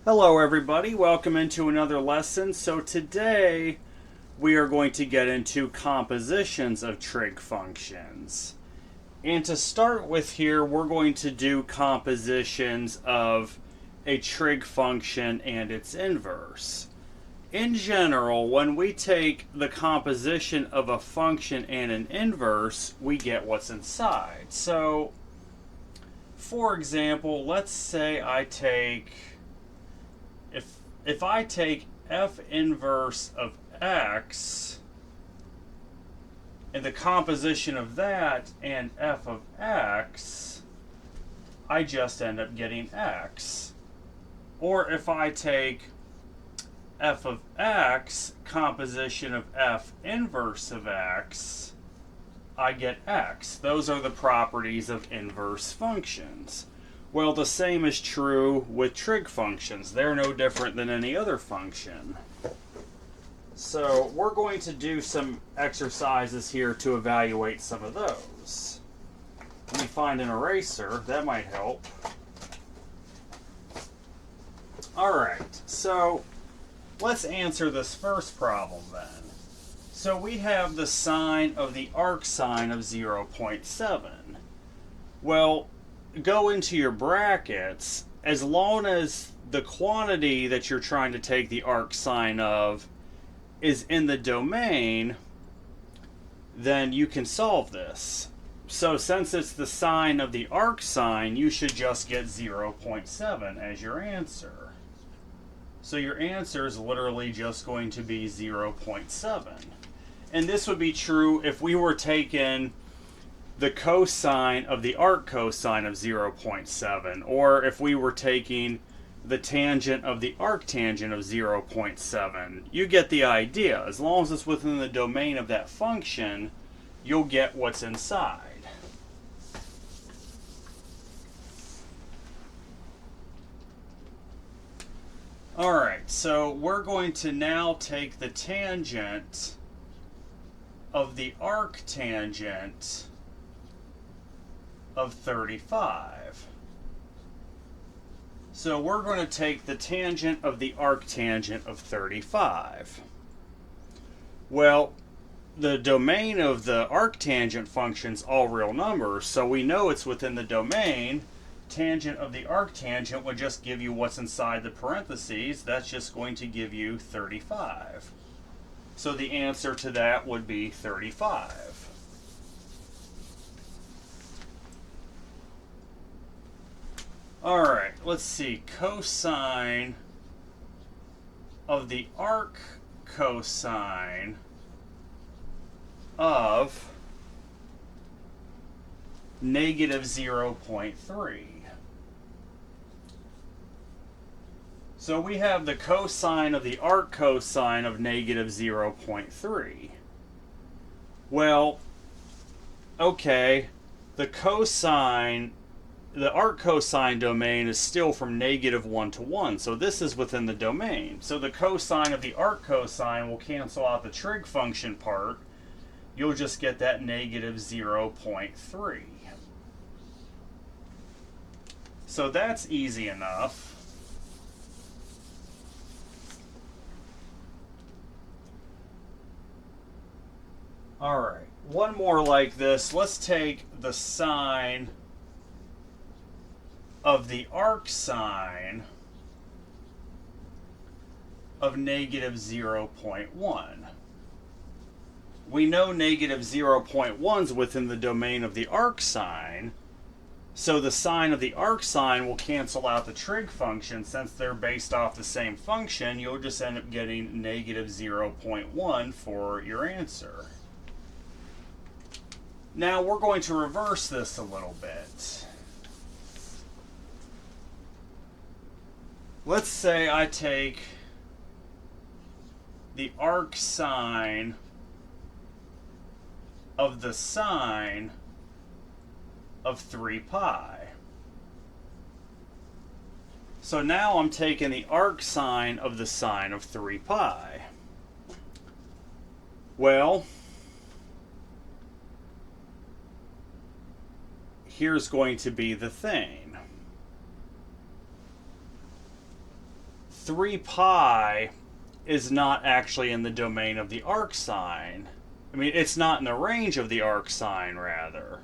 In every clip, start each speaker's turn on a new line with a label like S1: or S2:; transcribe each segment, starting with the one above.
S1: Hello everybody, welcome into another lesson. So today we are going to get into compositions of trig functions. And to start with here, we're going to do compositions of a trig function and its inverse. In general, when we take the composition of a function and an inverse, we get what's inside. So, for example, let's say if I take f inverse of x and the composition of that and f of x, I just end up getting x. Or if I take f of x, composition of f inverse of x, I get x. Those are the properties of inverse functions. Well, the same is true with trig functions. They're no different than any other function. So we're going to do some exercises here to evaluate some of those. Let me find an eraser. That might help. Alright, so let's answer this first problem then. So we have the sine of the arcsine of 0.7. Well, go into your brackets. As long as the quantity that you're trying to take the arcsine of is in the domain, then you can solve this. So since it's the sine of the arcsine, you should just get 0.7 as your answer. So your answer is literally just going to be 0.7. And this would be true if we were taking the cosine of the arc cosine of 0.7, or if we were taking the tangent of the arctangent of 0.7. You get the idea. As long as it's within the domain of that function, you'll get what's inside. Alright, so we're going to now take the tangent of the arctangent of 35. So we're going to take the tangent of the arctangent of 35. Well, the domain of the arctangent function's all real numbers, so we know it's within the domain. Tangent of the arctangent would just give you what's inside the parentheses. That's just going to give you 35. So the answer to that would be 35. Alright, let's see. Cosine of the arc cosine of negative 0.3. So we have the cosine of the arc cosine of negative 0.3. Well, okay, the arc cosine domain is still from negative 1 to 1, so this is within the domain. So the cosine of the arc cosine will cancel out the trig function part. You'll just get that negative 0.3. So that's easy enough. Alright, one more like this. Let's take the sine of the arcsine of negative 0.1. We know negative 0.1 is within the domain of the arcsine, so the sine of the arcsine will cancel out the trig function. Since they're based off the same function, you'll just end up getting negative 0.1 for your answer. Now we're going to reverse this a little bit. Let's say I take the arcsine of the sine of 3 pi. So now I'm taking the arcsine of the sine of 3 pi. Well, here's going to be the thing. 3 pi is not actually in the domain of the arcsine. I mean, it's not in the range of the arcsine, rather.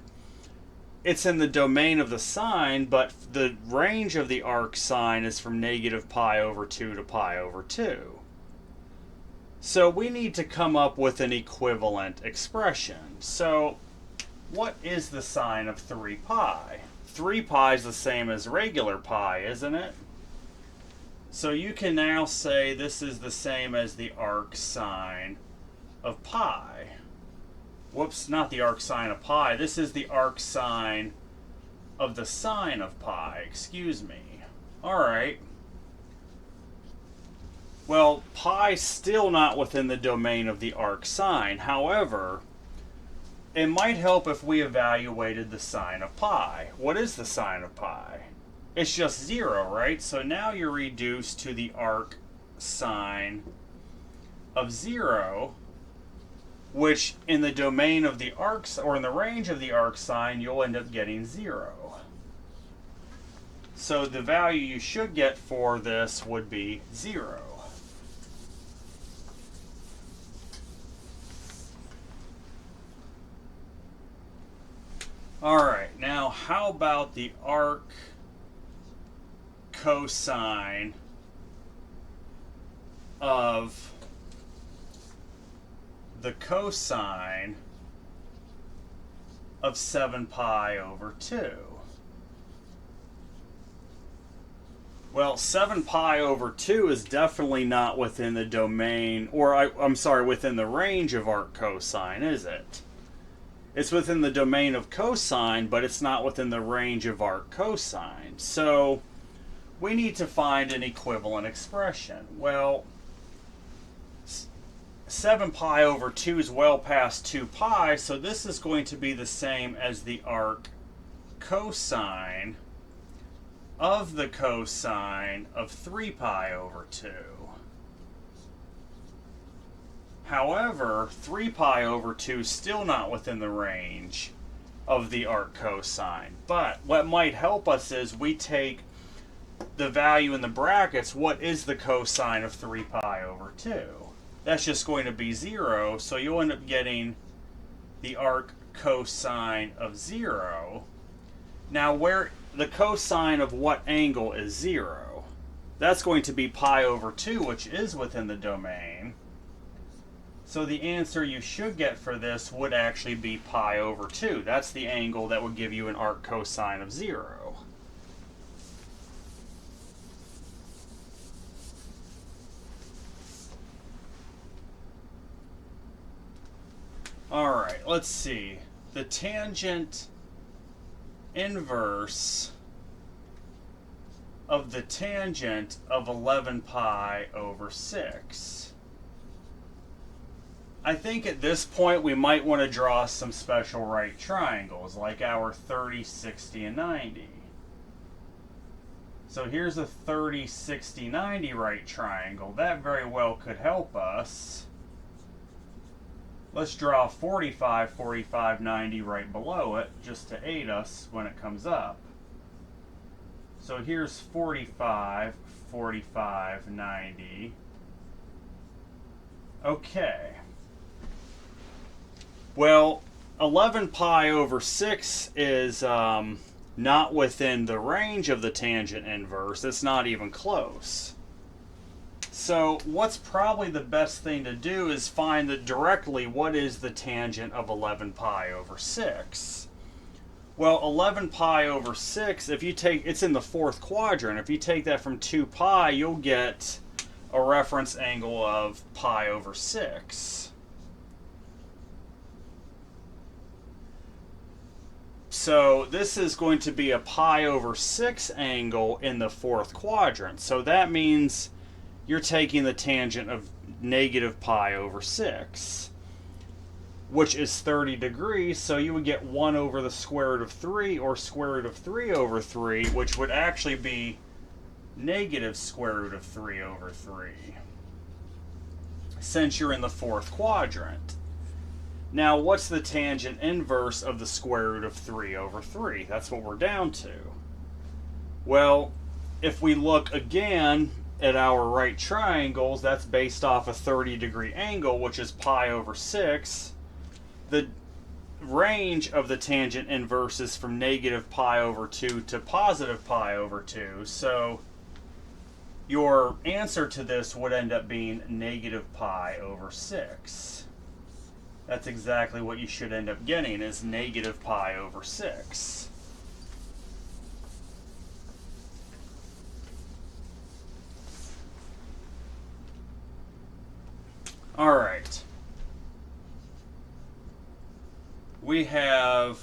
S1: It's in the domain of the sine, but the range of the arcsine is from negative pi over 2 to pi over 2. So we need to come up with an equivalent expression. So what is the sine of 3 pi? 3 pi is the same as regular pi, isn't it? So you can now say this is the same as the arcsine of pi. Whoops, not the arcsine of pi. This is the arcsine of the sine of pi. Excuse me. All right. Well, pi's still not within the domain of the arcsine. However, it might help if we evaluated the sine of pi. What is the sine of pi? It's just 0, right? So now you're reduced to the arcsine of 0, which in the domain of the arcs, or in the range of the arcsine, you'll end up getting 0. So the value you should get for this would be 0. Alright, now how about the arc cosine of the cosine of 7 pi over 2? Well, 7 pi over 2 is definitely not within the domain, or I'm sorry, within the range of arc cosine, is it? It's within the domain of cosine, but it's not within the range of arc cosine. So we need to find an equivalent expression. Well, 7 pi over 2 is well past 2 pi, so this is going to be the same as the arc cosine of the cosine of 3 pi over 2. However, 3 pi over 2 is still not within the range of the arc cosine. But what might help us is we take the value in the brackets. What is the cosine of 3 pi over 2? That's just going to be 0, so you'll end up getting the arc cosine of 0. Now, where the cosine of what angle is 0? That's going to be pi over 2, which is within the domain. So the answer you should get for this would actually be pi over 2. That's the angle that would give you an arc cosine of 0. Alright, let's see. The tangent inverse of the tangent of 11 pi over 6. I think at this point we might want to draw some special right triangles, like our 30, 60, and 90. So here's a 30, 60, 90 right triangle. That very well could help us. Let's draw 45, 45, 90 right below it, just to aid us when it comes up. So here's 45, 45, 90. Okay. Well, 11 pi over 6 is not within the range of the tangent inverse. It's not even close. So what's probably the best thing to do is find directly what is the tangent of 11 pi over 6. Well, 11 pi over 6, if you take, it's in the fourth quadrant. If you take that from 2 pi, you'll get a reference angle of pi over 6. So this is going to be a pi over 6 angle in the fourth quadrant. So that means you're taking the tangent of negative pi over 6, which is 30 degrees. So you would get 1 over the square root of 3, or square root of 3 over 3, which would actually be negative square root of 3 over 3, since you're in the fourth quadrant. Now, what's the tangent inverse of the square root of 3 over 3? That's what we're down to. Well, if we look again, at our right triangles, that's based off a 30-degree angle, which is pi over 6. The range of the tangent inverse is from negative pi over 2 to positive pi over 2. So your answer to this would end up being negative pi over 6. That's exactly what you should end up getting, is negative pi over 6. All right. We have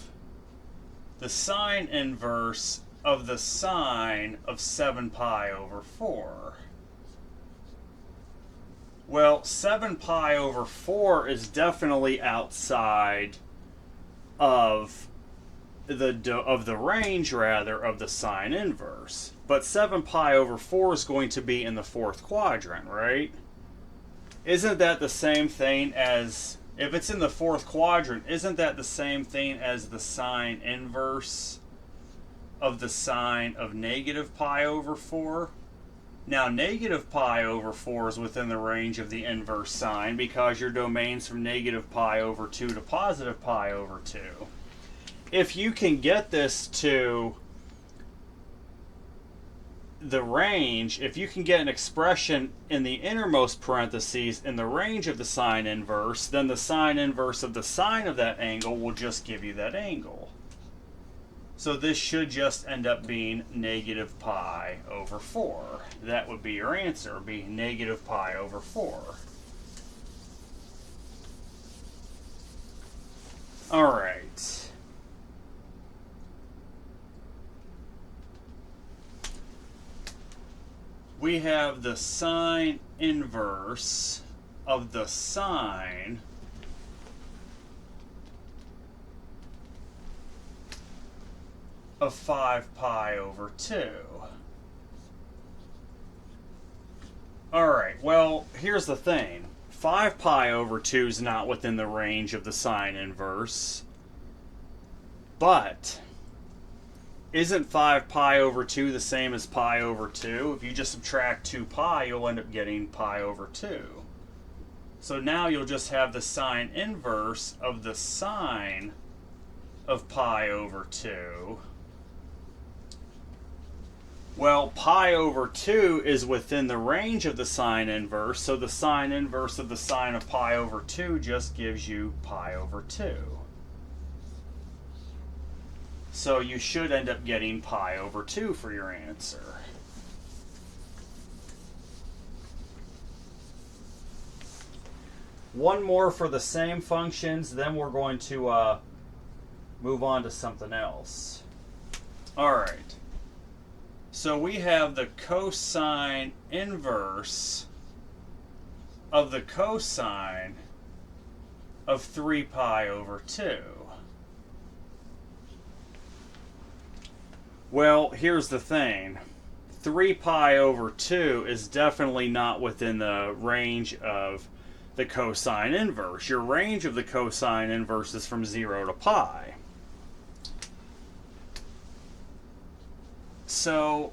S1: the sine inverse of the sine of 7 pi over 4. Well, 7 pi over 4 is definitely outside of the range, rather, of the sine inverse. But 7 pi over 4 is going to be in the fourth quadrant, right? Isn't that the same thing as, if it's in the fourth quadrant, isn't that the same thing as the sine inverse of the sine of negative pi over 4? Now, negative pi over 4 is within the range of the inverse sine because your domain's from negative pi over 2 to positive pi over 2. If you can get this to the range, if you can get an expression in the innermost parentheses in the range of the sine inverse, then the sine inverse of the sine of that angle will just give you that angle. So this should just end up being negative pi over 4. That would be your answer, be negative pi over 4. All right. We have the sine inverse of the sine of 5 pi over 2. Alright, well, here's the thing. 5 pi over 2 is not within the range of the sine inverse. But isn't 5 pi over 2 the same as pi over 2? If you just subtract 2 pi, you'll end up getting pi over 2. So now you'll just have the sine inverse of the sine of pi over 2. Well, pi over 2 is within the range of the sine inverse, so the sine inverse of the sine of pi over 2 just gives you pi over 2. So you should end up getting pi over 2 for your answer. One more for the same functions, then we're going to move on to something else. All right. So we have the cosine inverse of the cosine of 3 pi over 2. Well, here's the thing. 3 pi over 2 is definitely not within the range of the cosine inverse. Your range of the cosine inverse is from 0 to pi. So,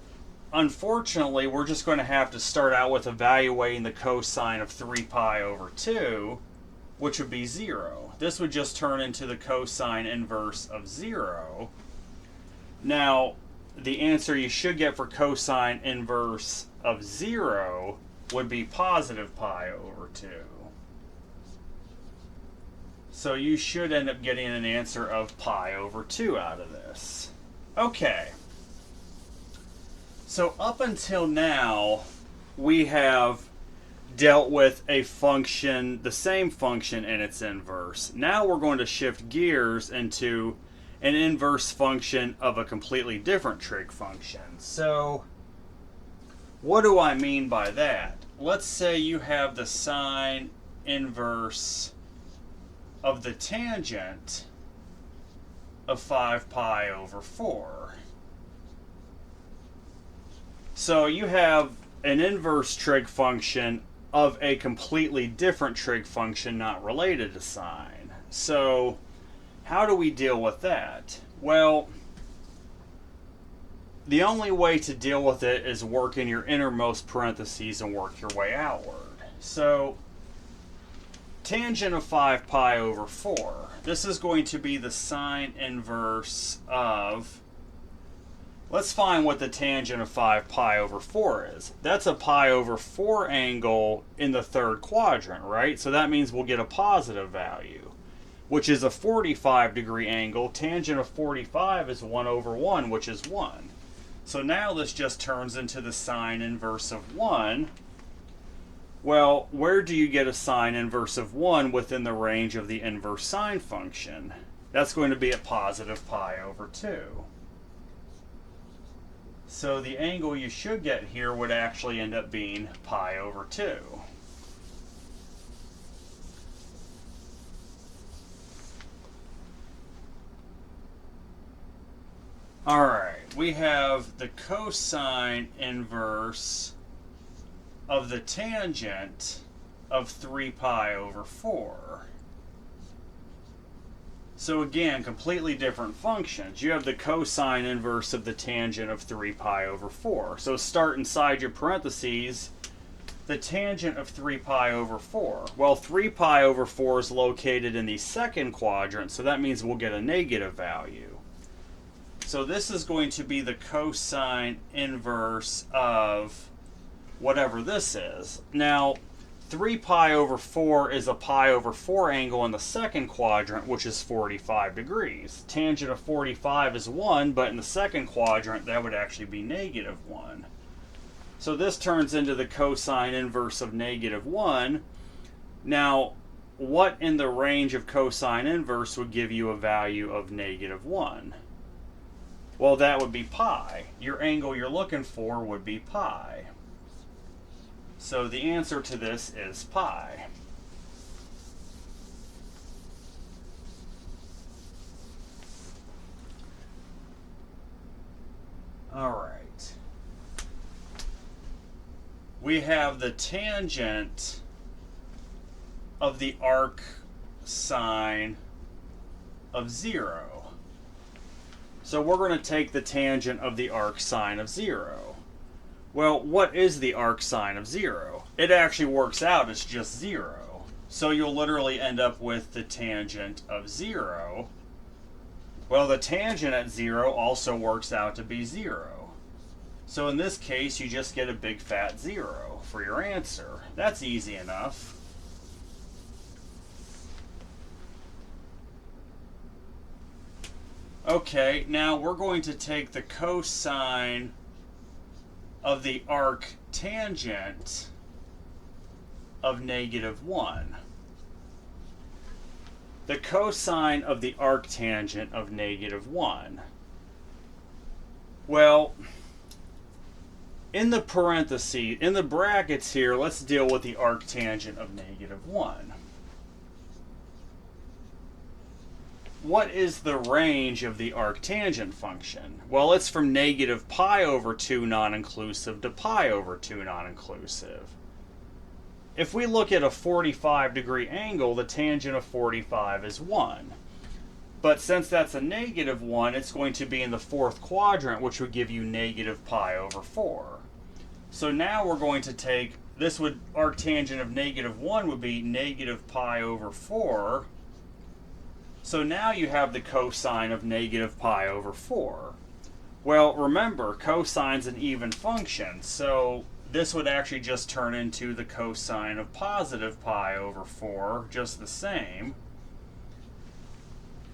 S1: unfortunately, we're just going to have to start out with evaluating the cosine of 3 pi over 2, which would be 0. This would just turn into the cosine inverse of 0. Now, the answer you should get for cosine inverse of 0 would be positive pi over 2. So you should end up getting an answer of pi over 2 out of this. Okay. So up until now, we have dealt with a function, the same function and its inverse. Now we're going to shift gears into an inverse function of a completely different trig function. So what do I mean by that? Let's say you have the sine inverse of the tangent of 5 pi over 4. So you have an inverse trig function of a completely different trig function not related to sine. So how do we deal with that? Well, the only way to deal with it is work in your innermost parentheses and work your way outward. So tangent of 5 pi over 4. This is going to be the sine inverse of, let's find what the tangent of 5 pi over 4 is. That's a pi over 4 angle in the third quadrant, right? So that means we'll get a positive value, which is a 45-degree angle. Tangent of 45 is 1 over 1, which is 1. So now this just turns into the sine inverse of 1. Well, where do you get a sine inverse of 1 within the range of the inverse sine function? That's going to be at positive pi over 2. So the angle you should get here would actually end up being pi over 2. Alright, we have the cosine inverse of the tangent of 3 pi over 4. So again, completely different functions. You have the cosine inverse of the tangent of 3 pi over 4. So start inside your parentheses, the tangent of 3 pi over 4. Well, 3 pi over 4 is located in the second quadrant, so that means we'll get a negative value. So this is going to be the cosine inverse of whatever this is. Now, 3 pi over 4 is a pi over 4 angle in the second quadrant, which is 45 degrees. Tangent of 45 is 1, but in the second quadrant, that would actually be negative 1. So this turns into the cosine inverse of negative 1. Now, what in the range of cosine inverse would give you a value of negative 1? Well, that would be pi. Your angle you're looking for would be pi. So the answer to this is pi. All right. We have the tangent of the arc sine of 0. So we're going to take the tangent of the arc sine of 0. Well, what is the arc sine of 0? It actually works out as just 0. So you'll literally end up with the tangent of 0. Well, the tangent at 0 also works out to be 0. So in this case, you just get a big fat 0 for your answer. That's easy enough. Okay, now we're going to take the cosine of the arc tangent of negative 1. The cosine of the arc tangent of negative 1. Well, in the parentheses, in the brackets here, let's deal with the arc tangent of negative 1. What is the range of the arctangent function? Well, it's from negative pi over 2 non-inclusive to pi over 2 non-inclusive. If we look at a 45-degree angle, the tangent of 45 is 1. But since that's a negative 1, it's going to be in the fourth quadrant, which would give you negative pi over 4. So now we're going to take, this would, arctangent of negative 1 would be negative pi over 4. So now you have the cosine of negative pi over 4. Well, remember, cosine's an even function, so this would actually just turn into the cosine of positive pi over 4, just the same.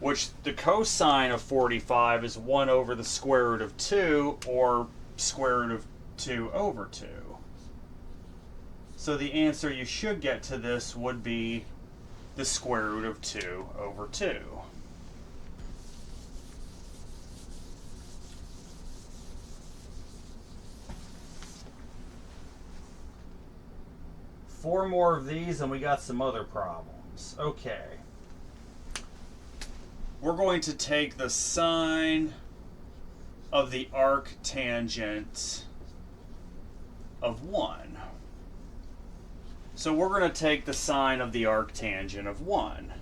S1: Which the cosine of 45 is 1 over the square root of 2, or square root of 2 over 2. So the answer you should get to this would be the square root of 2 over 2. Four more of these and we got some other problems. Okay. We're going to take the sine of the arctangent of 1. So we're going to take the sine of the arctangent of 1.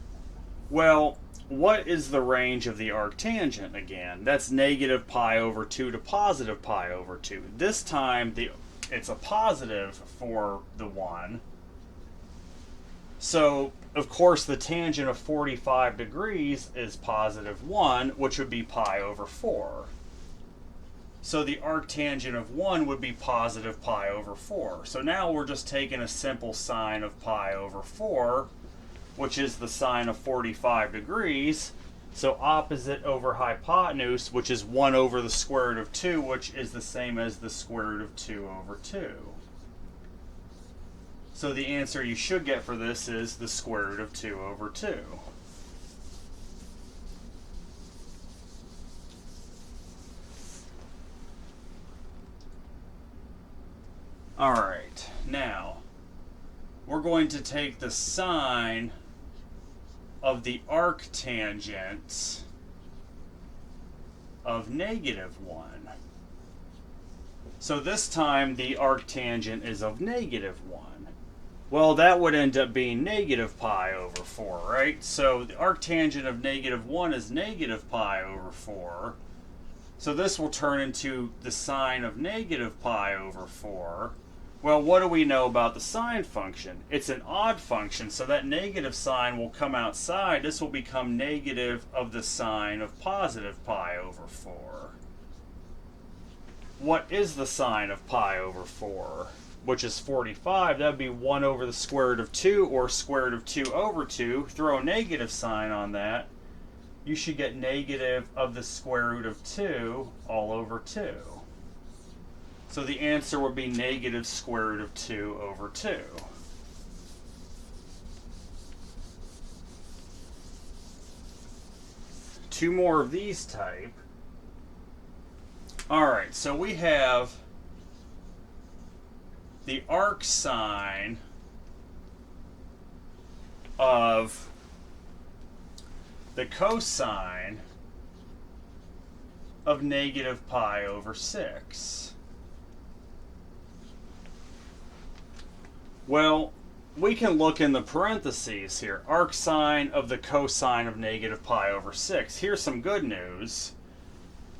S1: Well, what is the range of the arctangent again? That's negative pi over 2 to positive pi over 2. This time it's a positive for the 1. So, of course, the tangent of 45 degrees is positive 1, which would be pi over 4. So the arctangent of 1 would be positive pi over 4. So now we're just taking a simple sine of pi over 4, which is the sine of 45 degrees. So opposite over hypotenuse, which is 1 over the square root of 2, which is the same as the square root of 2 over 2. So the answer you should get for this is the square root of 2 over 2. All right, now we're going to take the sine of the arctangent of negative 1. So this time the arctangent is of negative 1. Well, that would end up being negative pi over 4, right? So the arctangent of negative 1 is negative pi over 4. So this will turn into the sine of negative pi over 4. Well, what do we know about the sine function? It's an odd function, so that negative sign will come outside. This will become negative of the sine of positive pi over 4. What is the sine of pi over 4? Which is 45. That would be 1 over the square root of 2, or square root of 2 over 2. Throw a negative sign on that. You should get negative of the square root of 2 all over 2. So the answer would be negative square root of 2 over 2. Two more of these type. Alright, so we have the arc sine of the cosine of negative pi over 6. Well, we can look in the parentheses here. Arc sine of the cosine of negative pi over 6. Here's some good news.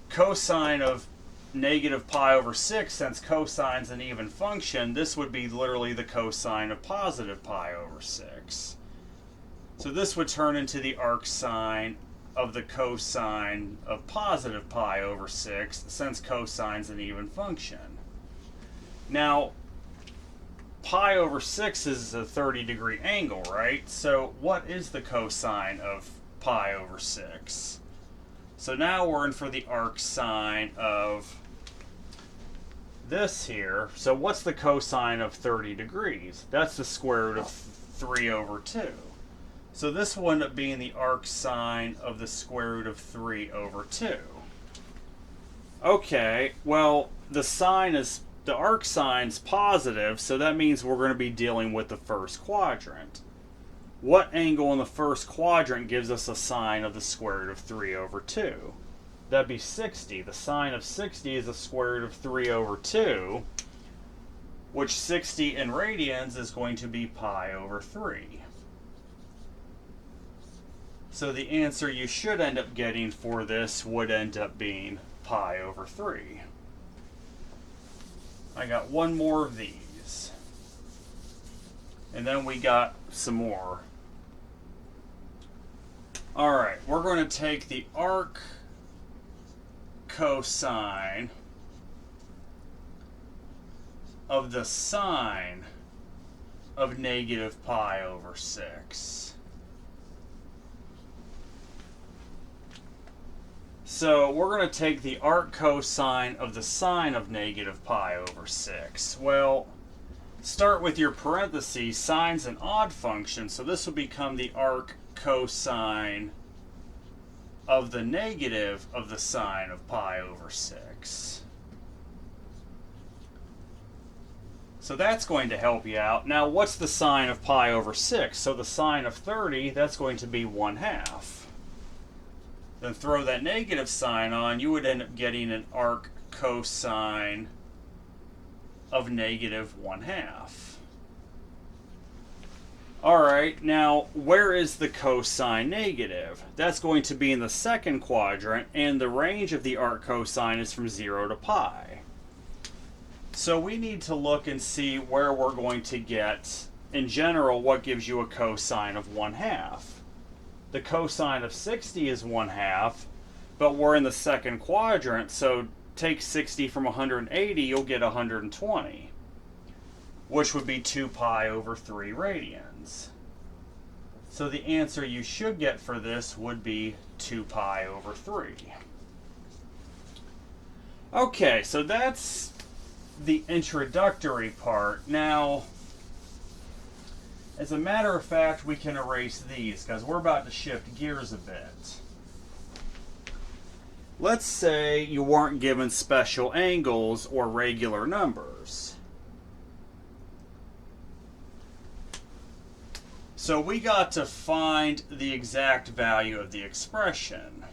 S1: Cosine of negative pi over 6, since cosine's an even function, this would be literally the cosine of positive pi over 6. So this would turn into the arc sine of the cosine of positive pi over 6, since cosine's an even function. Now, pi over 6 is a 30-degree angle, right? So what is the cosine of pi over 6? So now we're in for the arc sine of this here. So what's the cosine of 30 degrees? That's the square root of 3 over 2. So this will end up being the arc sine of the square root of 3 over 2. Okay, well, the arc sine's positive, so that means we're going to be dealing with the first quadrant. What angle in the first quadrant gives us a sine of the square root of 3 over 2? That'd be 60. The sine of 60 is the square root of 3 over 2, which 60 in radians is going to be pi over 3. So the answer you should end up getting for this would end up being pi over 3. I got one more of these. And then we got some more. Alright, we're going to take the arc cosine of the sine of negative pi over 6. So we're going to take the arc cosine of the sine of negative pi over 6. Well, start with your parentheses. Sine's an odd function, so this will become the arc cosine of the negative of the sine of pi over 6. So that's going to help you out. Now, what's the sine of pi over 6? So the sine of 30, that's going to be 1/2. Then throw that negative sign on, you would end up getting an arc cosine of negative 1/2. Alright, now where is the cosine negative? That's going to be in the second quadrant, and the range of the arc cosine is from 0 to pi. So we need to look and see where we're going to get, in general, what gives you a cosine of 1/2. The cosine of 60 is 1/2, but we're in the second quadrant, so take 60 from 180, you'll get 120, which would be 2 pi over 3 radians. So the answer you should get for this would be 2 pi over 3. Okay, so that's the introductory part. Now, as a matter of fact, we can erase these because we're about to shift gears a bit. Let's say you weren't given special angles or regular numbers. So we got to find the exact value of the expression.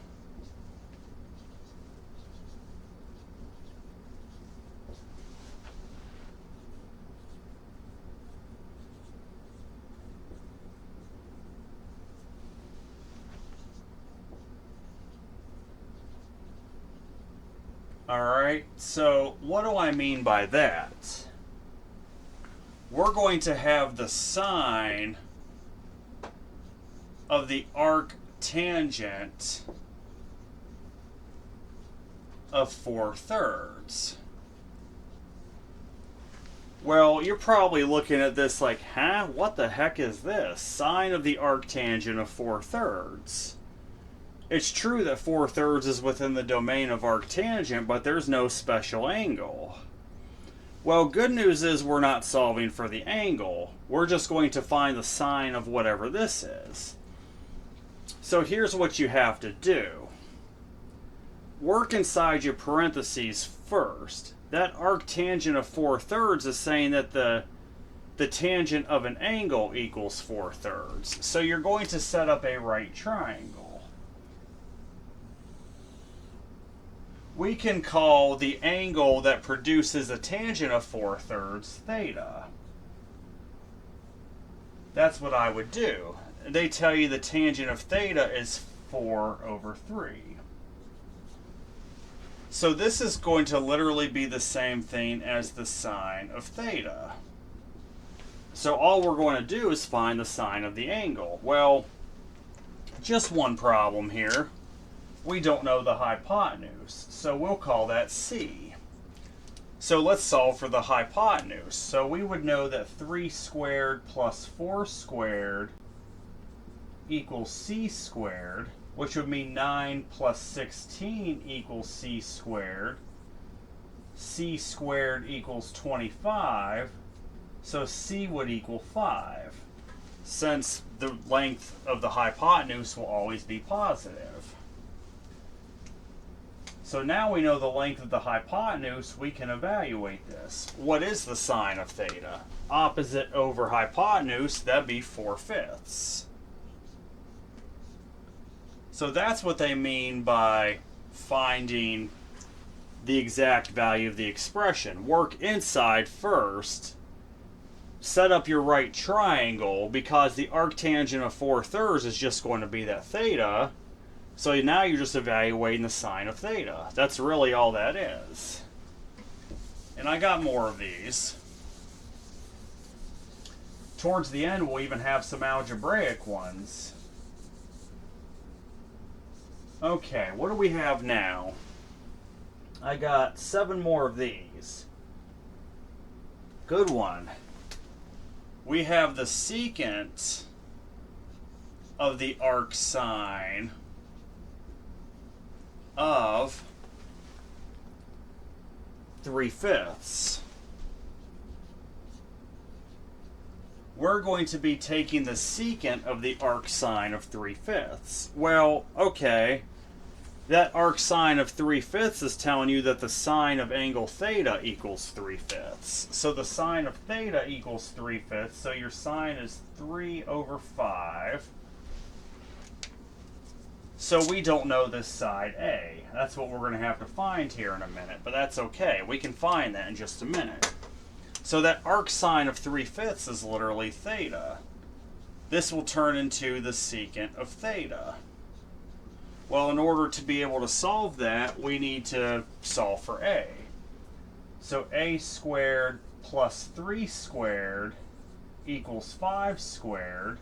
S1: Alright, so what do I mean by that? We're going to have the sine of the arc tangent of 4/3. Well, you're probably looking at this like, huh? What the heck is this? Sine of the arc tangent of 4/3. It's true that 4/3 is within the domain of arctangent, but there's no special angle. Well, good news is we're not solving for the angle. We're just going to find the sine of whatever this is. So here's what you have to do. Work inside your parentheses first. That arctangent of 4/3 is saying that the tangent of an angle equals 4/3. So you're going to set up a right triangle. We can call the angle that produces a tangent of 4/3 theta. That's what I would do. They tell you the tangent of theta is 4/3. So this is going to literally be the same thing as the sine of theta. So all we're going to do is find the sine of the angle. Well, just one problem here. We don't know the hypotenuse, so we'll call that c. So let's solve for the hypotenuse. So we would know that 3 squared plus 4 squared equals c squared, which would mean 9 plus 16 equals c squared. C squared equals 25, so c would equal 5, since the length of the hypotenuse will always be positive. So now we know the length of the hypotenuse, we can evaluate this. What is the sine of theta? Opposite over hypotenuse, that'd be 4/5. So that's what they mean by finding the exact value of the expression. Work inside first, set up your right triangle, because the arctangent of 4/3 is just going to be that theta. So now you're just evaluating the sine of theta. That's really all that is. And I got more of these. Towards the end, we'll even have some algebraic ones. Okay, what do we have now? I got 7 more of these. Good one. We have the secant of the arc sine of 3/5. We're going to be taking the secant of the arc sine of 3/5. Well, okay, that arc sine of 3/5 is telling you that the sine of angle theta equals 3/5. So the sine of theta equals 3/5, so your sine is 3/5. So we don't know this side A. That's what we're going to have to find here in a minute, but that's okay. We can find that in just a minute. So that arc sine of 3/5 is literally theta. this will turn into the secant of theta. Well, in order to be able to solve that, we need to solve for a. So a squared plus 3 squared equals 5 squared.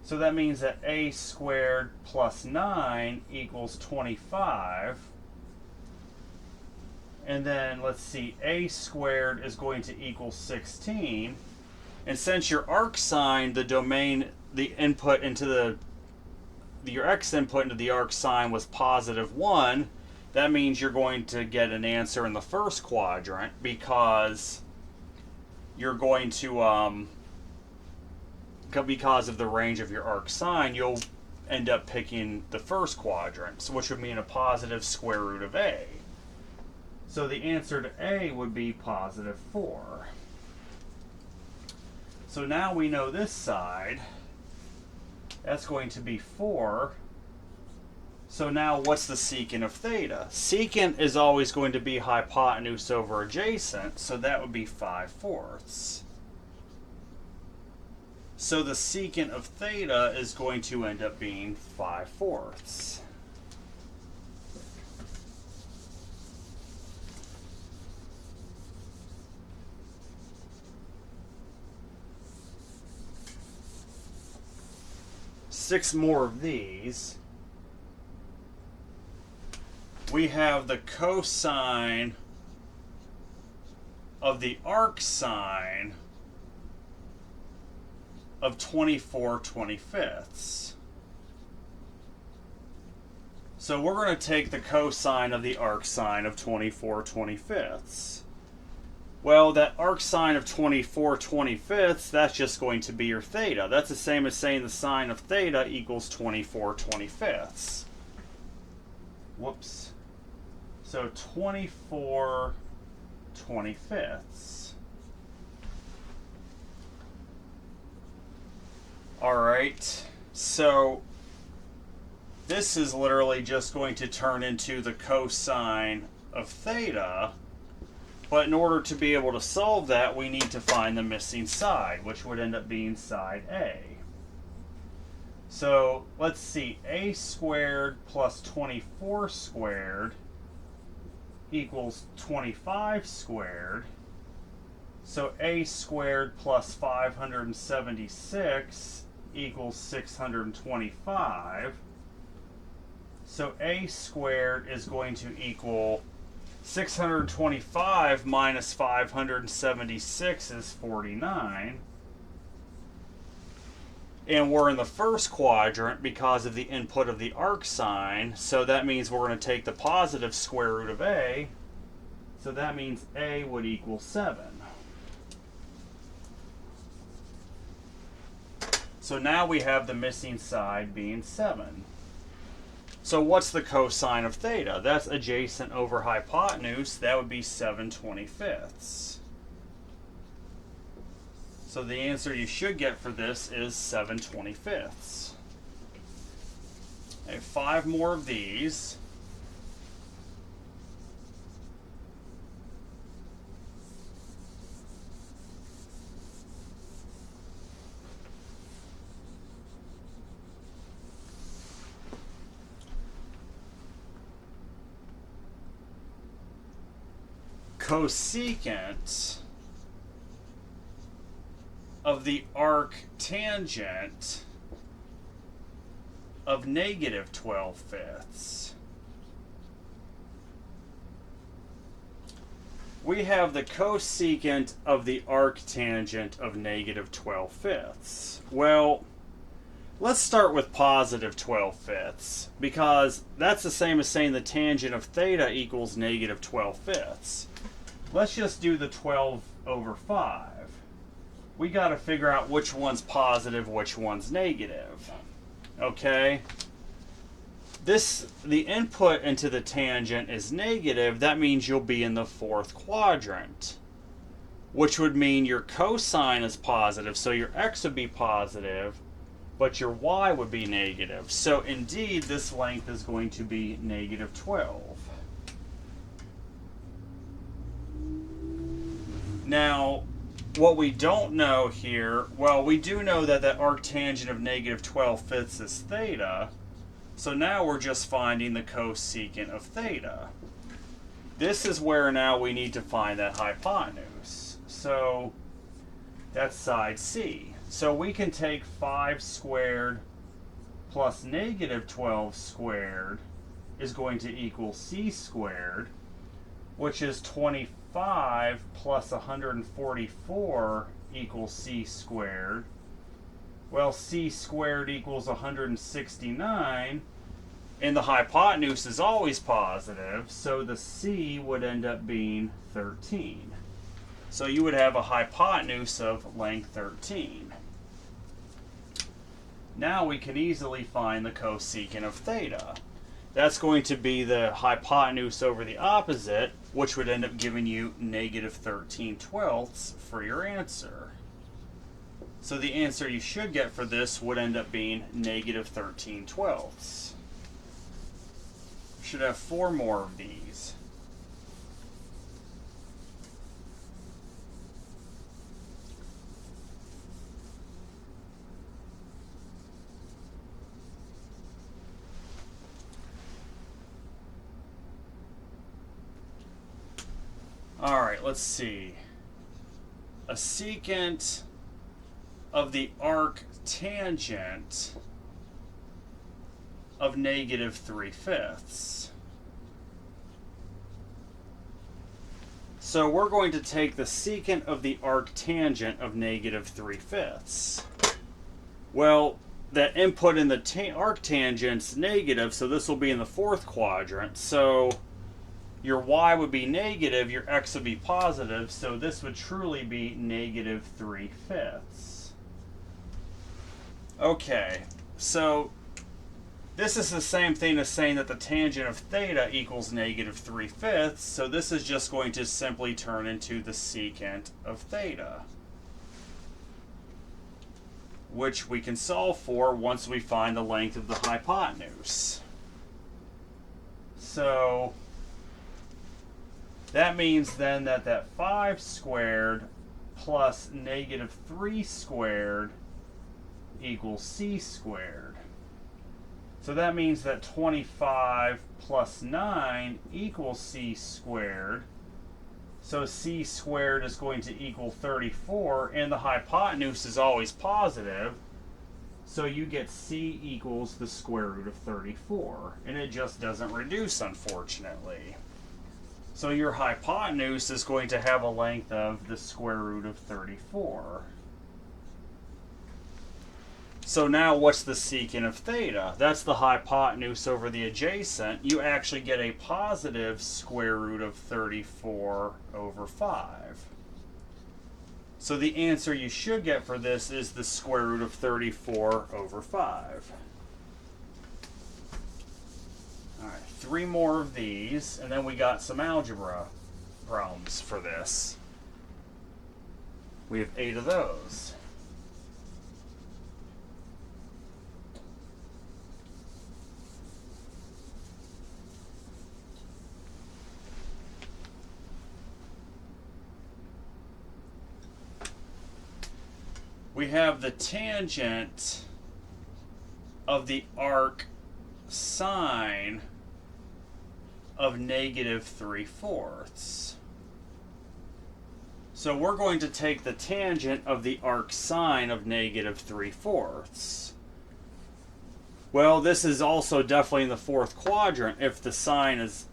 S1: So that means that a squared plus 9 equals 25. And then let's see, a squared is going to equal 16. And since your arc sine, the domain, the input into your x input into the arc sine was positive 1, that means you're going to get an answer in the first quadrant because you're going to, because of the range of your arc sine, you'll end up picking the first quadrant, which would mean a positive square root of a. So the answer to a would be positive 4. So now we know this side, that's going to be 4. So now what's the secant of theta? Secant is always going to be hypotenuse over adjacent, so that would be 5/4. So the secant of theta is going to end up being 5/4. Six more of these. We have the cosine of the arc sine of 24/25. So we're going to take the cosine of the arc sine of 24/25. Well, that arc sine of 24/25, that's just going to be your theta. That's the same as saying the sine of theta equals 24/25. Whoops. So 24/25. Alright, so this is literally just going to turn into the cosine of theta. But in order to be able to solve that, we need to find the missing side, which would end up being side A. So let's see, a squared plus 24 squared equals 25 squared. So a squared plus 576 equals 625. So a squared is going to equal 625 minus 576 is 49. And we're in the first quadrant because of the input of the arc sine. So that means we're going to take the positive square root of a. So that means a would equal 7. So now we have the missing side being 7. So what's the cosine of theta? That's adjacent over hypotenuse. That would be 7/25. So the answer you should get for this is 7/25. Okay, 5 more of these. Cosecant of the arc tangent of negative 12/5. We have the cosecant of the arc tangent of negative 12/5. Well, let's start with positive 12/5 because that's the same as saying the tangent of theta equals negative 12/5. Let's just do the 12 over 5. We got to figure out which one's positive, which one's negative. Okay? The input into the tangent is negative. That means you'll be in the fourth quadrant, which would mean your cosine is positive. So your x would be positive, but your y would be negative. So indeed, this length is going to be negative 12. Now, what we don't know here, well, we do know that that arctangent of negative 12/5 is theta. So now we're just finding the cosecant of theta. This is where now we need to find that hypotenuse. So that's side C. So we can take 5 squared plus negative 12 squared is going to equal C squared, which is 25 plus 144 equals C squared. Well, C squared equals 169, and the hypotenuse is always positive, so the C would end up being 13. So you would have a hypotenuse of length 13. Now we can easily find the cosecant of theta. That's going to be the hypotenuse over the opposite, which would end up giving you negative 13/12 for your answer. So the answer you should get for this would end up being negative 13/12. Should have 4 more of these. All right, let's see. A secant of the arc tangent of negative 3/5. So we're going to take the secant of the arc tangent of negative 3/5. Well, that input in the arc tangent's negative, so this will be in the 4th quadrant. So your y would be negative, your x would be positive, so this would truly be negative 3/5. Okay, so this is the same thing as saying that the tangent of theta equals negative 3/5, so this is just going to simply turn into the secant of theta, which we can solve for once we find the length of the hypotenuse. So that means then that that 5 squared plus negative 3 squared equals C squared. So that means that 25 plus 9 equals C squared. So C squared is going to equal 34, and the hypotenuse is always positive. So you get C equals the square root of 34, and it just doesn't reduce, unfortunately. So your hypotenuse is going to have a length of the square root of 34. So now what's the secant of theta? That's the hypotenuse over the adjacent. You actually get a positive square root of 34 over 5. So the answer you should get for this is the square root of 34 over 5. All right, 3 more of these, and then we got some algebra problems for this. We have 8 of those. We have the tangent of the arc sine of negative 3/4. So we're going to take the tangent of the arc sine of negative 3/4. Well, this is also definitely in the 4th quadrant if the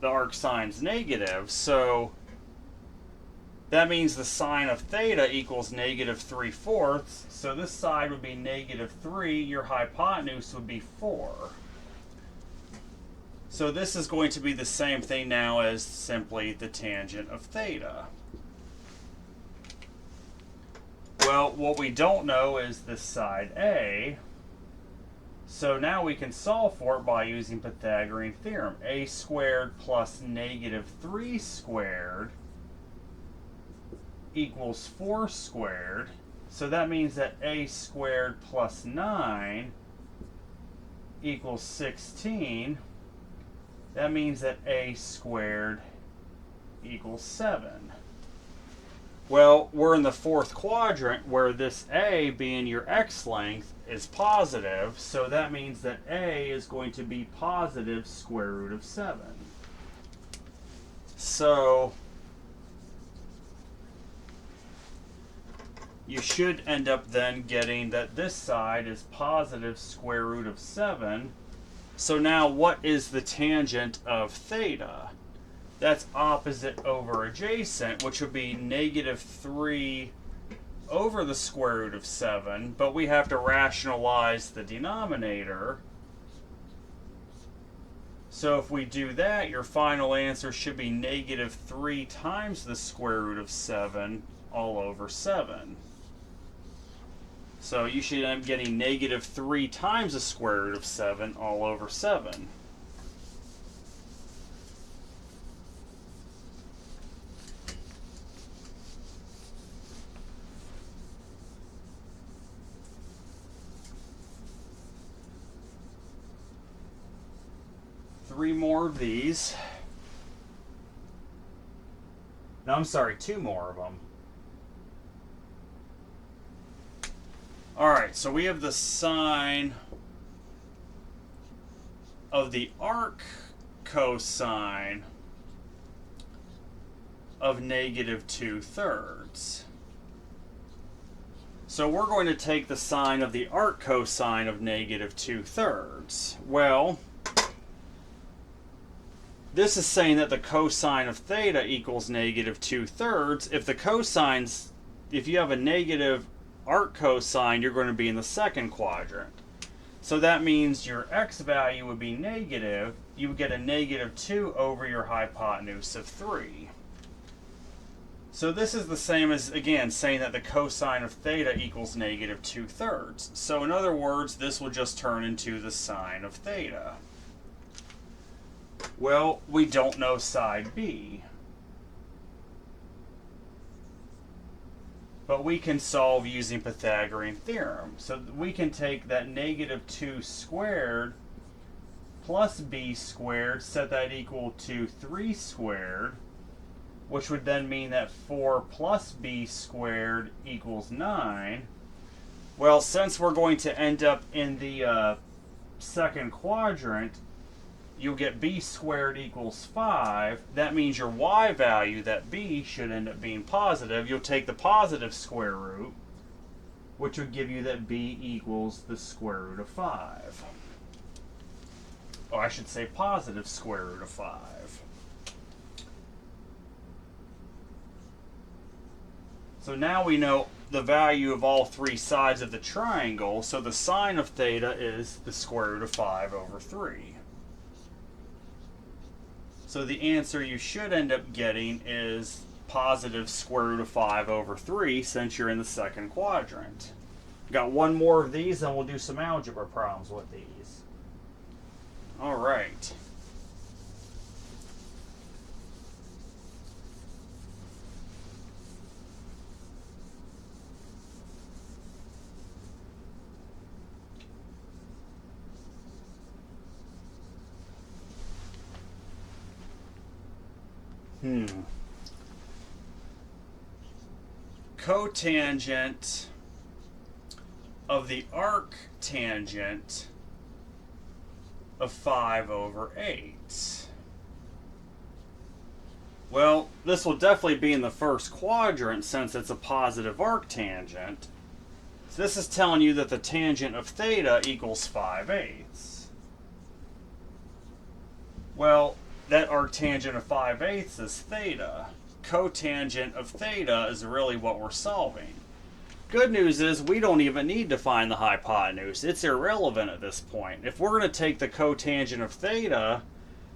S1: arc sine's negative. So that means the sine of theta equals negative 3/4. So this side would be negative 3. Your hypotenuse would be 4. So this is going to be the same thing now as simply the tangent of theta. Well, what we don't know is this side A. So now we can solve for it by using Pythagorean theorem. A squared plus negative 3 squared equals 4 squared. So that means that a squared plus 9 equals 16. That means that a squared equals 7. Well, we're in the fourth quadrant where this A, being your x length, is positive, so that means that A is going to be positive square root of 7. So you should end up then getting that this side is positive square root of 7. So now what is the tangent of theta? That's opposite over adjacent, which would be negative 3 over the square root of 7, but we have to rationalize the denominator. So if we do that, your final answer should be negative 3 times the square root of 7 all over 7. So you should end up getting negative 3 times the square root of 7 all over 7. Three more of these. No, I'm sorry, two more of them. Alright, so we have the sine of the arc cosine of negative 2/3. So we're going to take the sine of the arc cosine of negative 2/3. Well, this is saying that the cosine of theta equals negative 2/3. If you have a negative arc cosine, you're going to be in the second quadrant. So that means your x value would be negative. You would get a negative 2 over your hypotenuse of 3. So this is the same as, again, saying that the cosine of theta equals negative 2/3. So in other words, this will just turn into the sine of theta. Well, we don't know side B. But we can solve using Pythagorean theorem. So we can take that negative 2 squared plus b squared, set that equal to 3 squared, which would then mean that 4 plus b squared equals 9. Well, since we're going to end up in the second quadrant, you'll get b squared equals 5. That means your y value, that b, should end up being positive. You'll take the positive square root, which would give you that b equals the square root of 5. Or I should say positive square root of 5. So now we know the value of all three sides of the triangle, so the sine of theta is the square root of 5 over 3. So the answer you should end up getting is positive square root of 5 over 3, since you're in the second quadrant. Got one more of these, and we'll do some algebra problems with these. All right. Cotangent of the arc tangent of 5 over 8. Well, this will definitely be in the first quadrant since it's a positive arc tangent. So this is telling you that the tangent of theta equals 5/8. Well, that arctangent of 5/8 is theta. Cotangent of theta is really what we're solving. Good news is we don't even need to find the hypotenuse. It's irrelevant at this point. If we're going to take the cotangent of theta,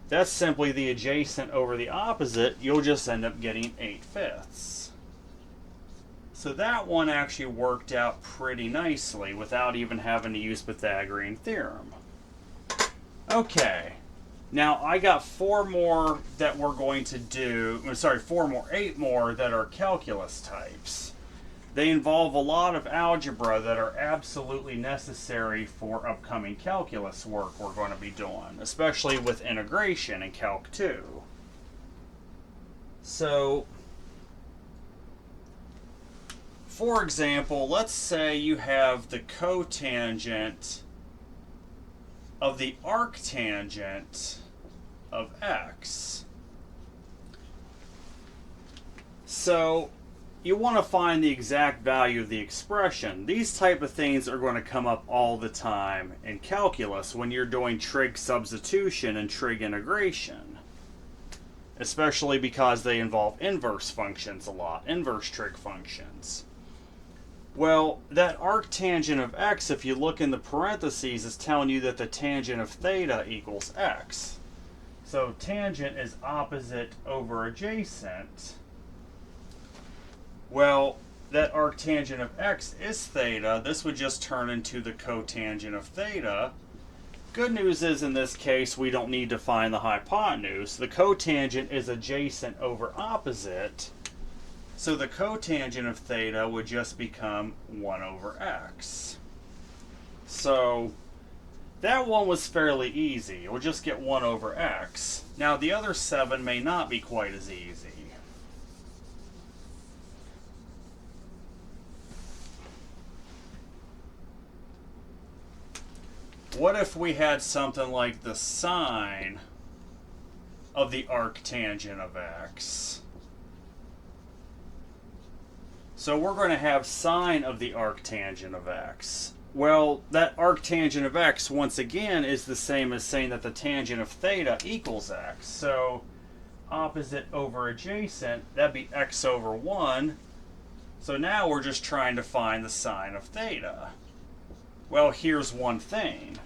S1: that's simply the adjacent over the opposite. You'll just end up getting 8/5. So that one actually worked out pretty nicely without even having to use Pythagorean theorem. Okay. Now I got 4 more that we're going to do, 8 more that are calculus types. They involve a lot of algebra that are absolutely necessary for upcoming calculus work we're going to be doing, especially with integration in Calc 2. So for example, let's say you have the cotangent of the arctangent of x. So you want to find the exact value of the expression. These type of things are going to come up all the time in calculus when you're doing trig substitution and trig integration, especially because they involve inverse functions a lot, inverse trig functions. Well, that arctangent of x, if you look in the parentheses, is telling you that the tangent of theta equals x. So tangent is opposite over adjacent. Well, that arctangent of x is theta. This would just turn into the cotangent of theta. Good news is, in this case, we don't need to find the hypotenuse. The cotangent is adjacent over opposite. So the cotangent of theta would just become 1 over x. So that one was fairly easy. We'll just get 1 over x. Now the other 7 may not be quite as easy. What if we had something like the sine of the arctangent of x? So we're going to have sine of the arctangent of x. Well, that arctangent of x, once again, is the same as saying that the tangent of theta equals x. So opposite over adjacent, that'd be x over 1. So now we're just trying to find the sine of theta. Well, here's one thing.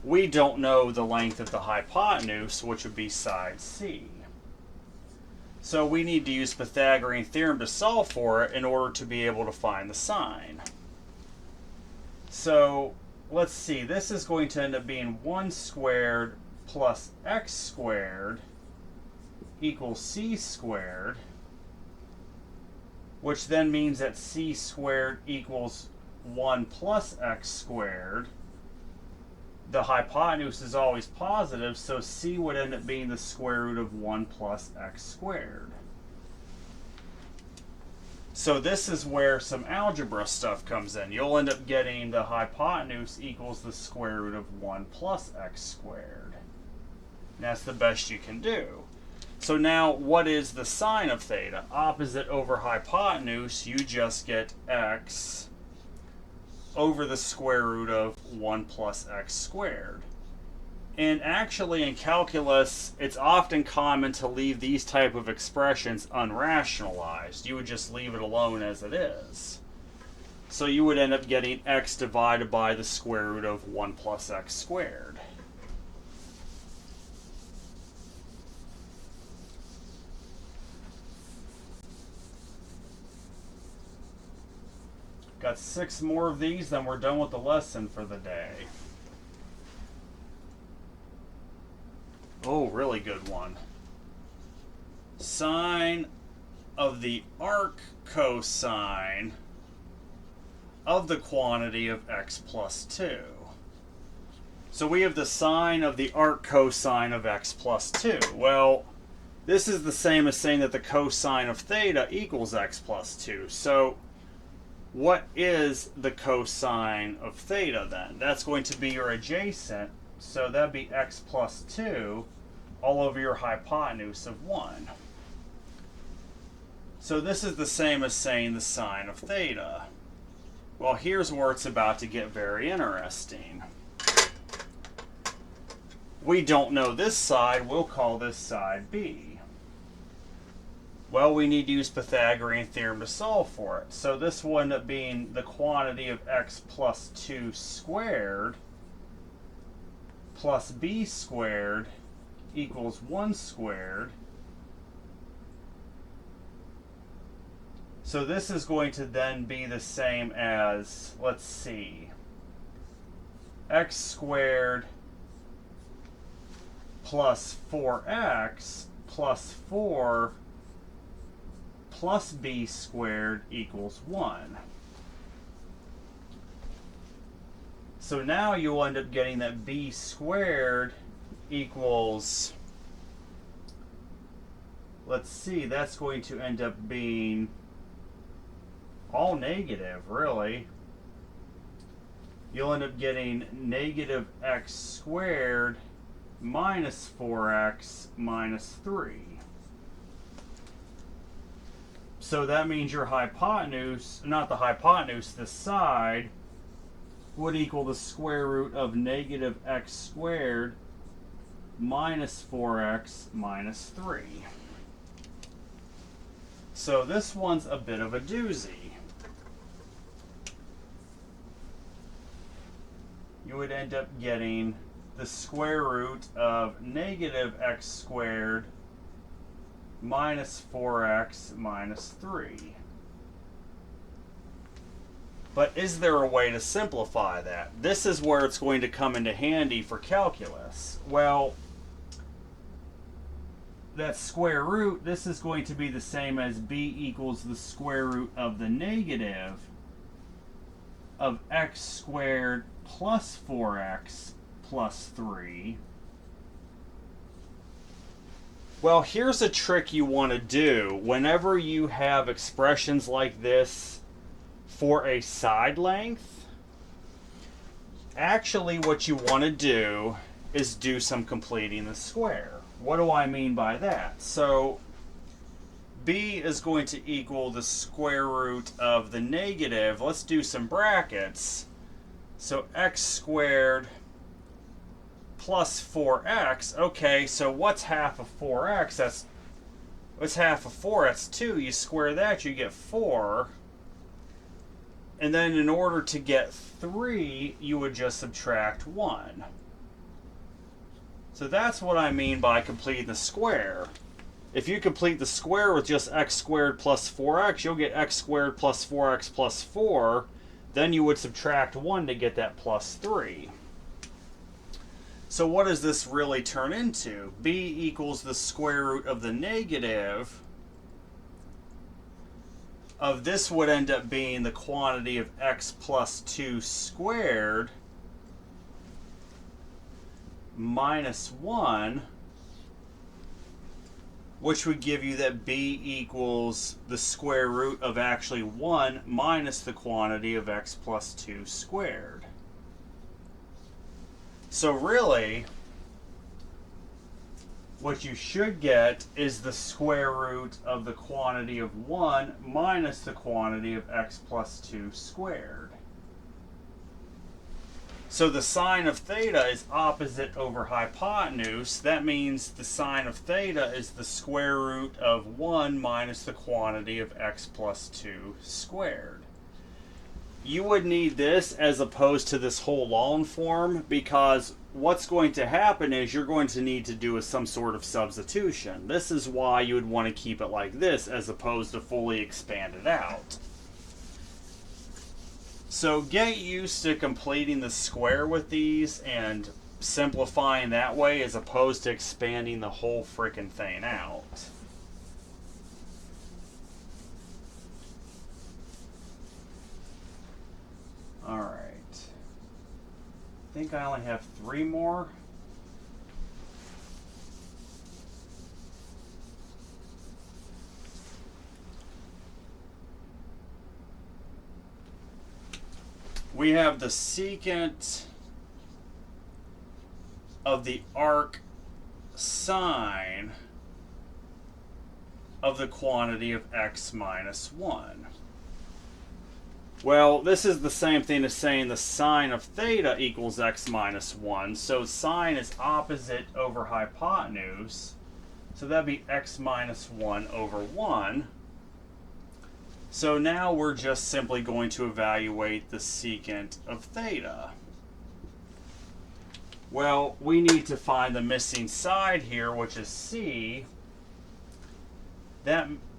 S1: We don't know the length of the hypotenuse, which would be side C. So we need to use Pythagorean theorem to solve for it in order to be able to find the sine. So let's see, this is going to end up being 1 squared plus x squared equals c squared, which then means that c squared equals 1 plus x squared. The hypotenuse is always positive, so c would end up being the square root of 1 plus x squared. So this is where some algebra stuff comes in. You'll end up getting the hypotenuse equals the square root of 1 plus x squared. And that's the best you can do. So now, what is the sine of theta? Opposite over hypotenuse, you just get x over the square root of 1 plus x squared. And actually in calculus, it's often common to leave these type of expressions unrationalized. You would just leave it alone as it is. So you would end up getting x divided by the square root of 1 plus x squared. Got 6 more of these, then we're done with the lesson for the day. Oh, really good one. Sine of the arc cosine of the quantity of x plus 2. So we have the sine of the arc cosine of x plus 2. Well, this is the same as saying that the cosine of theta equals x plus 2. So what is the cosine of theta then? That's going to be your adjacent, so that'd be x plus 2 all over your hypotenuse of 1. So this is the same as saying the sine of theta. Well, here's where it's about to get very interesting. We don't know this side, we'll call this side B. Well, we need to use Pythagorean theorem to solve for it. So this will end up being the quantity of x plus 2 squared plus b squared equals 1 squared. So this is going to then be the same as, let's see, x squared plus 4x plus 4 plus b squared equals 1. So now you'll end up getting that b squared equals, let's see, that's going to end up being all negative, really. You'll end up getting negative x squared minus 4x minus 3. So that means your hypotenuse, not the hypotenuse, the side, would equal the square root of negative x squared minus 4x minus 3. So this one's a bit of a doozy. You would end up getting the square root of negative x squared minus 4x minus 3. But is there a way to simplify that? This is where it's going to come into handy for calculus. Well, that square root, this is going to be the same as b equals the square root of the negative of x squared plus 4x plus 3. Well, here's a trick you want to do whenever you have expressions like this for a side length. Actually, what you want to do is do some completing the square. What do I mean by that? So b is going to equal the square root of the negative. Let's do some brackets. So x squared plus 4x. Okay, so what's half of 4x? What's half of 4? That's 2. You square that, you get 4. And then in order to get 3, you would just subtract 1. So that's what I mean by completing the square. If you complete the square with just x squared plus 4x, you'll get x squared plus 4x plus 4. Then you would subtract 1 to get that plus 3. So what does this really turn into? b equals the square root of the negative of this would end up being the quantity of x plus 2 squared minus 1, which would give you that b equals the square root of actually 1 minus the quantity of x plus 2 squared. So really, what you should get is the square root of the quantity of 1 minus the quantity of x plus 2 squared. So the sine of theta is opposite over hypotenuse. That means the sine of theta is the square root of 1 minus the quantity of x plus 2 squared. You would need this as opposed to this whole long form, because what's going to happen is you're going to need to do some sort of substitution. This is why you would want to keep it like this as opposed to fully expanded out. So get used to completing the square with these and simplifying that way as opposed to expanding the whole freaking thing out. Alright. I think I only have 3 more. We have the secant of the arc sine of the quantity of x minus 1. Well, this is the same thing as saying the sine of theta equals x minus 1. So sine is opposite over hypotenuse. So that'd be x minus 1 over 1. So now we're just simply going to evaluate the secant of theta. Well, we need to find the missing side here, which is c.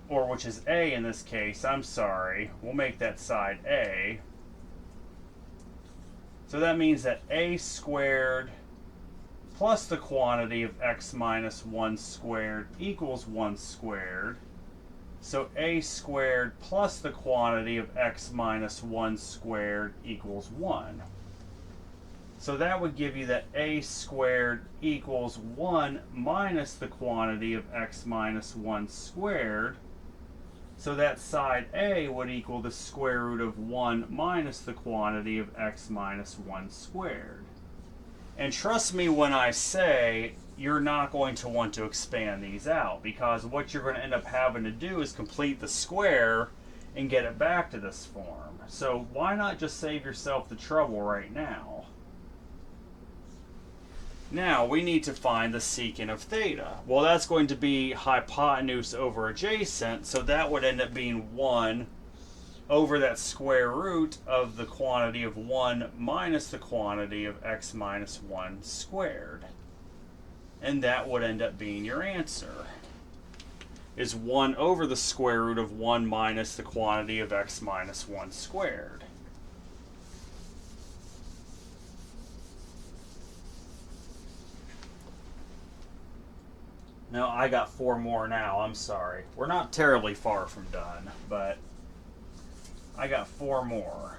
S1: Or which is a in this case. I'm sorry. We'll make that side a. So that means that a squared plus the quantity of x minus 1 squared equals 1 squared. So a squared plus the quantity of x minus 1 squared equals 1. So that would give you that a squared equals 1 minus the quantity of x minus 1 squared. So that side A would equal the square root of 1 minus the quantity of x minus 1 squared. And trust me when I say you're not going to want to expand these out, because what you're going to end up having to do is complete the square and get it back to this form. So why not just save yourself the trouble right now? Now we need to find the secant of theta. Well, that's going to be hypotenuse over adjacent, so that would end up being 1 over that square root of the quantity of 1 minus the quantity of x minus 1 squared. And that would end up being your answer, is 1 over the square root of 1 minus the quantity of x minus 1 squared. No, I got 4 more now, I'm sorry. We're not terribly far from done, but I got 4 more.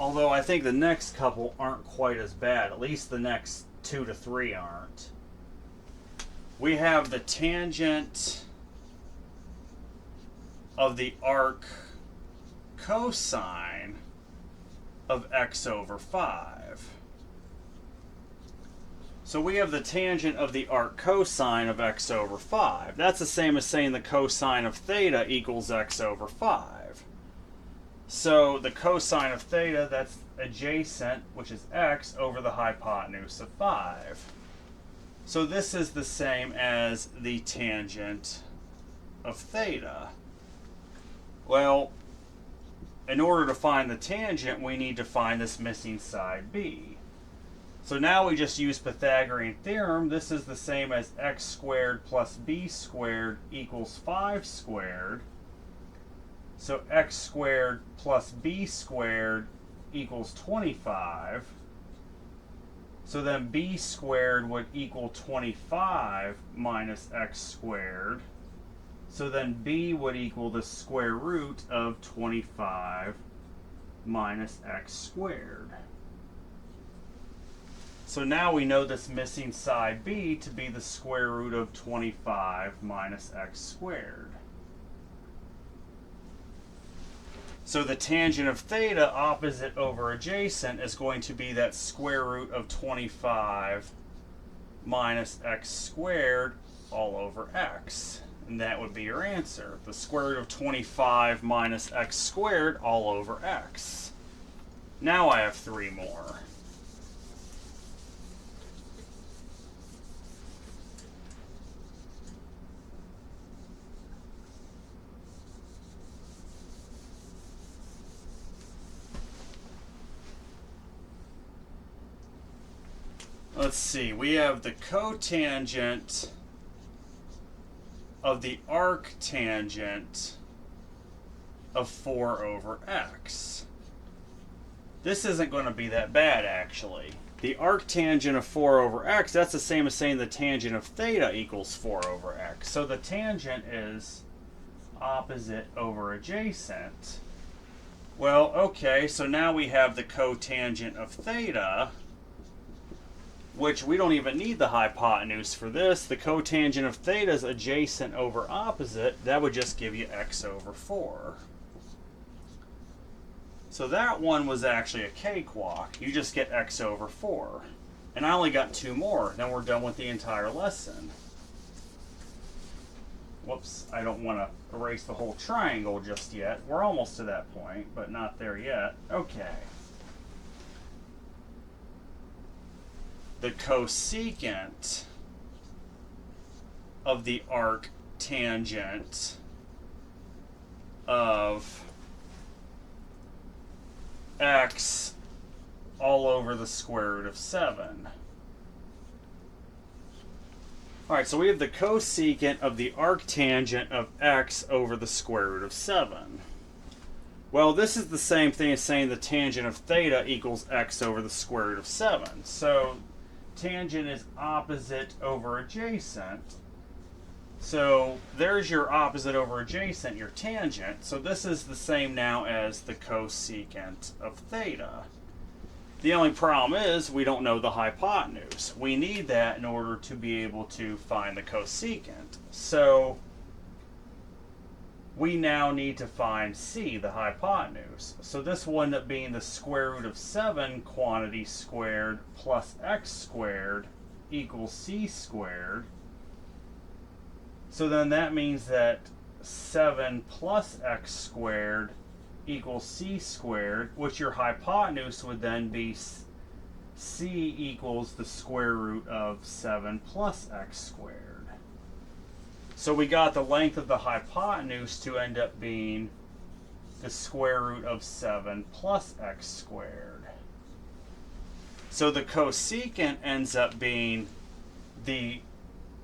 S1: Although I think the next couple aren't quite as bad, at least the next 2 to 3 aren't. We have the tangent of the arc cosine of x over 5. So we have the tangent of the arc cosine of x over 5. That's the same as saying the cosine of theta equals x over 5. So the cosine of theta, that's adjacent, which is x, over the hypotenuse of 5. So this is the same as the tangent of theta. Well, in order to find the tangent, we need to find this missing side b. So now we just use Pythagorean theorem. This is the same as x squared plus b squared equals 5 squared. So x squared plus b squared equals 25. So then b squared would equal 25 minus x squared. So then b would equal the square root of 25 minus x squared. So now we know this missing side b to be the square root of 25 minus x squared. So the tangent of theta, opposite over adjacent, is going to be that square root of 25 minus x squared all over x. And that would be your answer. The square root of 25 minus x squared all over x. Now I have 3 more. Let's see, we have the cotangent of the arctangent of 4 over x. This isn't going to be that bad, actually. The arctangent of 4 over x, that's the same as saying the tangent of theta equals 4 over x. So the tangent is opposite over adjacent. Well, okay, so now we have the cotangent of theta, which we don't even need the hypotenuse for this. The cotangent of theta is adjacent over opposite. That would just give you x over 4. So that one was actually a cakewalk. You just get x over 4. And I only got 2 more. Then we're done with the entire lesson. Whoops, I don't want to erase the whole triangle just yet. We're almost to that point, but not there yet. Okay. The cosecant of the arctangent of x all over the square root of 7. Alright, so we have the cosecant of the arctangent of x over the square root of 7. Well, this is the same thing as saying the tangent of theta equals x over the square root of 7. So tangent is opposite over adjacent. So there's your opposite over adjacent, your tangent. So this is the same now as the cosecant of theta. The only problem is we don't know the hypotenuse. We need that in order to be able to find the cosecant. So we now need to find c, the hypotenuse. So this will end up being the square root of 7 quantity squared plus x squared equals c squared. So then that means that 7 plus x squared equals c squared, which your hypotenuse would then be c equals the square root of 7 plus x squared. So we got the length of the hypotenuse to end up being the square root of 7 plus x squared. So the cosecant ends up being the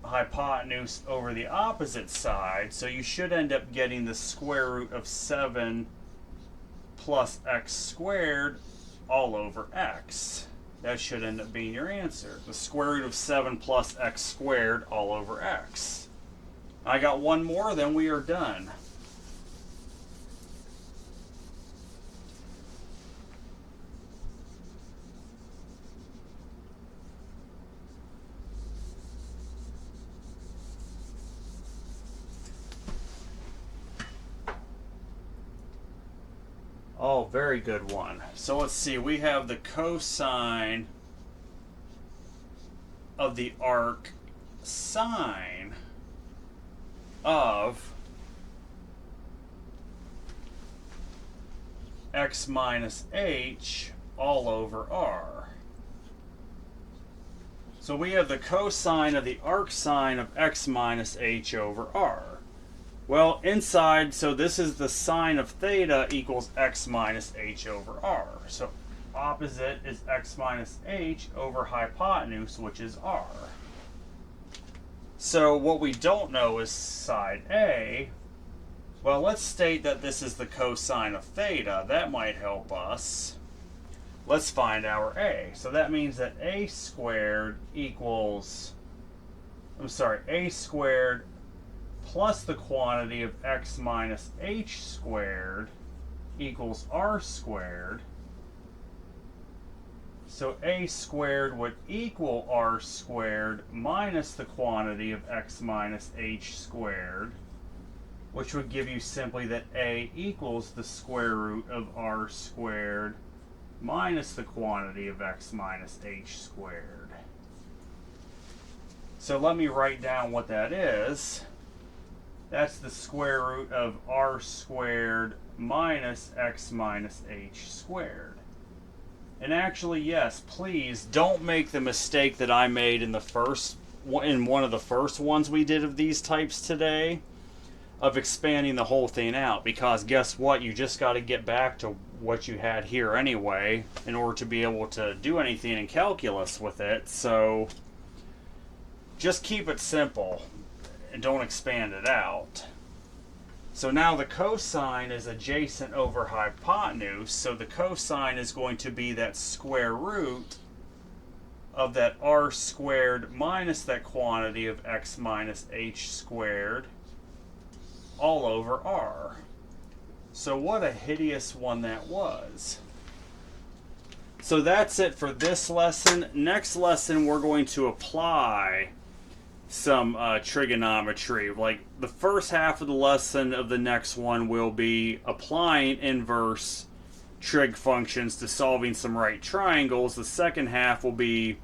S1: hypotenuse over the opposite side, so you should end up getting the square root of 7 plus x squared all over x. That should end up being your answer. The square root of 7 plus x squared all over x. I got one more, then we are done. Oh, very good one. So let's see, we have the cosine of the arc sine of x minus h all over r. So we have the cosine of the arc sine of x minus h over r. Well, inside, so this is the sine of theta equals x minus h over r. So opposite is x minus h over hypotenuse, which is r. So what we don't know is side A. Well, let's state that this is the cosine of theta. That might help us. Let's find our A. So that means that A squared equals, A squared plus the quantity of x minus h squared equals r squared. So a squared would equal r squared minus the quantity of x minus h squared, which would give you simply that a equals the square root of r squared minus the quantity of x minus h squared. So let me write down what that is. That's the square root of r squared minus x minus h squared. And actually, yes, please don't make the mistake that I made in one of the first ones we did of these types today, of expanding the whole thing out, because guess what? You just got to get back to what you had here anyway in order to be able to do anything in calculus with it. So just keep it simple and don't expand it out. So now the cosine is adjacent over hypotenuse, so the cosine is going to be that square root of that r squared minus that quantity of x minus h squared all over r. So what a hideous one that was. So that's it for this lesson. Next lesson we're going to apply some trigonometry. Like the first half of the lesson of the next one will be applying inverse trig functions to solving some right triangles. The second half will be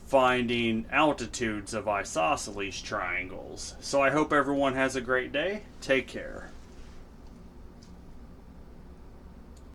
S1: finding altitudes of isosceles triangles. So I hope everyone has a great day. Take care.